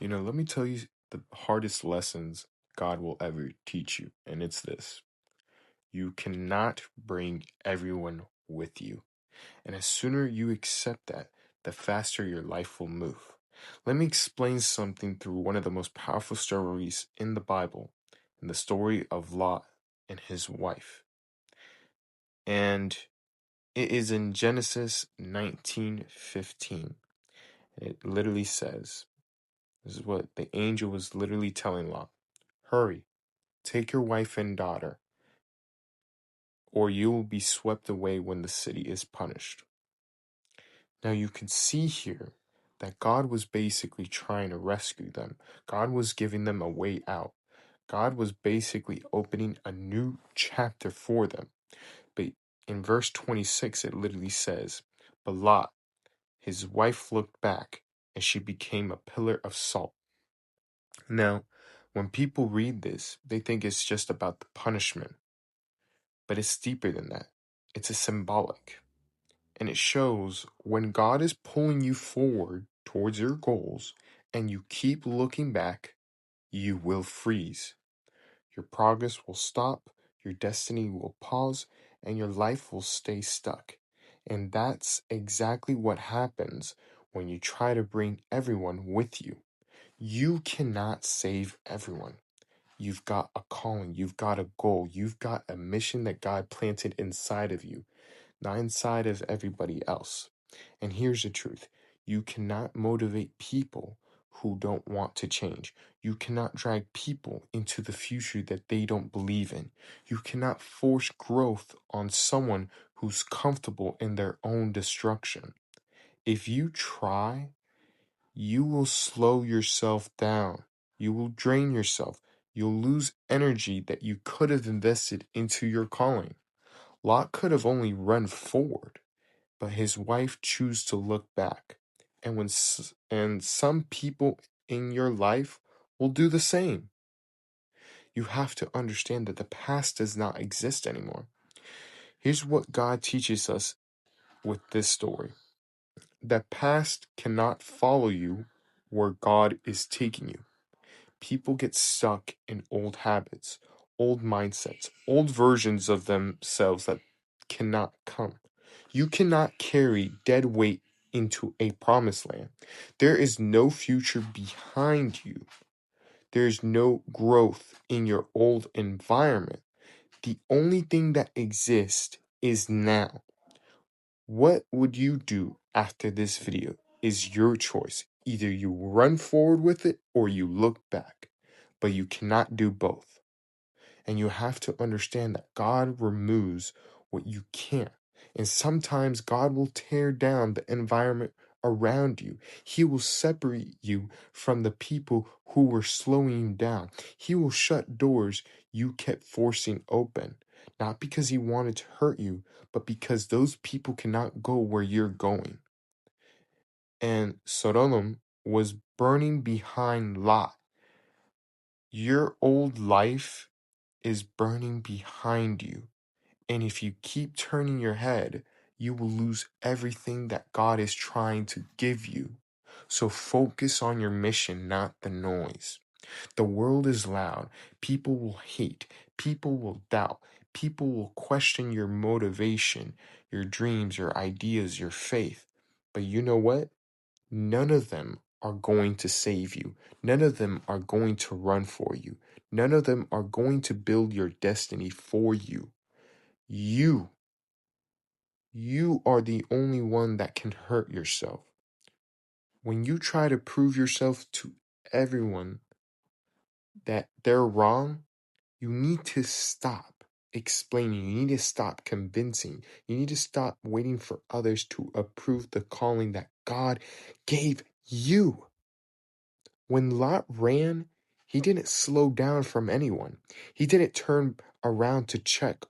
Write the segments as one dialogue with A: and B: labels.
A: Let me tell you the hardest lessons God will ever teach you, and it's this. You cannot bring everyone with you. And as sooner you accept that, the faster your life will move. Let me explain something through one of the most powerful stories in the Bible, in the story of Lot and his wife. And it is in Genesis 19:15. It literally says, this is what the angel was literally telling Lot. Hurry, take your wife and daughter, or you will be swept away when the city is punished. Now you can see here that God was basically trying to rescue them. God was giving them a way out. God was basically opening a new chapter for them. But in verse 26, it literally says, But Lot, his wife, looked back, and she became a pillar of salt. Now, when people read this, they think it's just about the punishment. But it's deeper than that. It's a symbolic. And it shows when God is pulling you forward towards your goals and you keep looking back, you will freeze. Your progress will stop, your destiny will pause, and your life will stay stuck. And that's exactly what happens when you try to bring everyone with you. You cannot save everyone. You've got a calling, you've got a goal, you've got a mission that God planted inside of you, not inside of everybody else. And here's the truth. You cannot motivate people who don't want to change. You cannot drag people into the future that they don't believe in. You cannot force growth on someone who's comfortable in their own destruction. If you try, you will slow yourself down. You will drain yourself. You'll lose energy that you could have invested into your calling. Lot could have only run forward, but his wife chose to look back. And some people in your life will do the same. You have to understand that the past does not exist anymore. Here's what God teaches us with this story. The past cannot follow you where God is taking you. People get stuck in old habits, old mindsets, old versions of themselves that cannot come. You cannot carry dead weight into a promised land. There is no future behind you. There is no growth in your old environment. The only thing that exists is now. What would you do after this video is your choice. Either you run forward with it or you look back. But you cannot do both. And you have to understand that God removes what you can't. And sometimes God will tear down the environment around you. He will separate you from the people who were slowing you down. He will shut doors you kept forcing open. Not because he wanted to hurt you, but because those people cannot go where you're going. And Sodom was burning behind Lot. Your old life is burning behind you. And if you keep turning your head, you will lose everything that God is trying to give you. So focus on your mission, not the noise. The world is loud. People will hate. People will doubt. People will question your motivation, your dreams, your ideas, your faith. But you know what? None of them are going to save you. None of them are going to run for you. None of them are going to build your destiny for you. You are the only one that can hurt yourself. When you try to prove yourself to everyone that they're wrong, you need to stop explaining. You need to stop convincing. You need to stop waiting for others to approve the calling that God gave you. When Lot ran, he didn't slow down from anyone. He didn't turn around to check.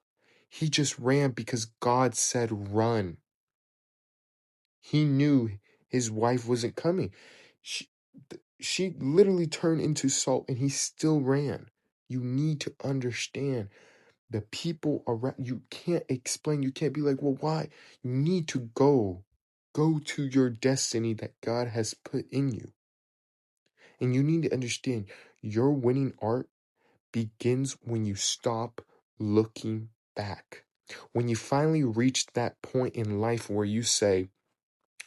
A: He just ran because God said run. He knew his wife wasn't coming. She literally turned into salt and he still ran. You need to understand the people around. You can't explain. You can't be like, well, why? You need to go. Go to your destiny that God has put in you. And you need to understand your winning arc begins when you stop looking back. When you finally reach that point in life where you say,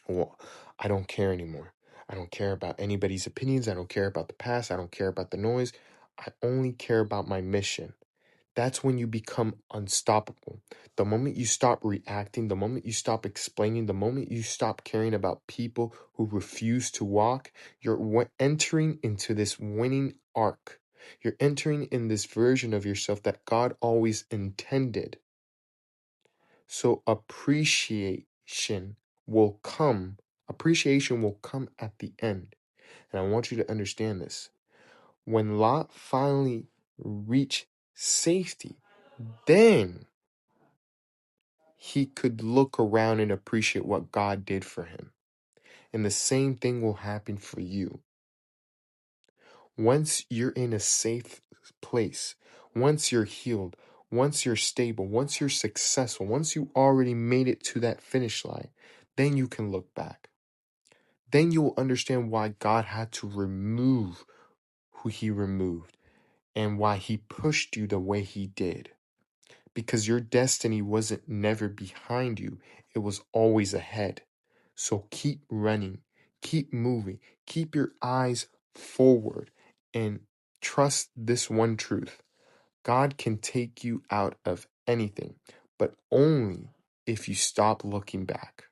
A: well, I don't care anymore. I don't care about anybody's opinions. I don't care about the past. I don't care about the noise. I only care about my mission. That's when you become unstoppable. The moment you stop reacting, the moment you stop explaining, the moment you stop caring about people who refuse to walk, you're entering into this winning arc. You're entering in this version of yourself that God always intended. So will come, appreciation will come at the end. And I want you to understand this. When Lot finally reached safety, then he could look around and appreciate what God did for him. And the same thing will happen for you. Once you're in a safe place, once you're healed, once you're stable, once you're successful, once you already made it to that finish line, then you can look back. Then you will understand why God had to remove who he removed and why he pushed you the way he did. Because your destiny wasn't never behind you, it was always ahead. So keep running, keep moving, keep your eyes forward, and trust this one truth. God can take you out of anything, but only if you stop looking back.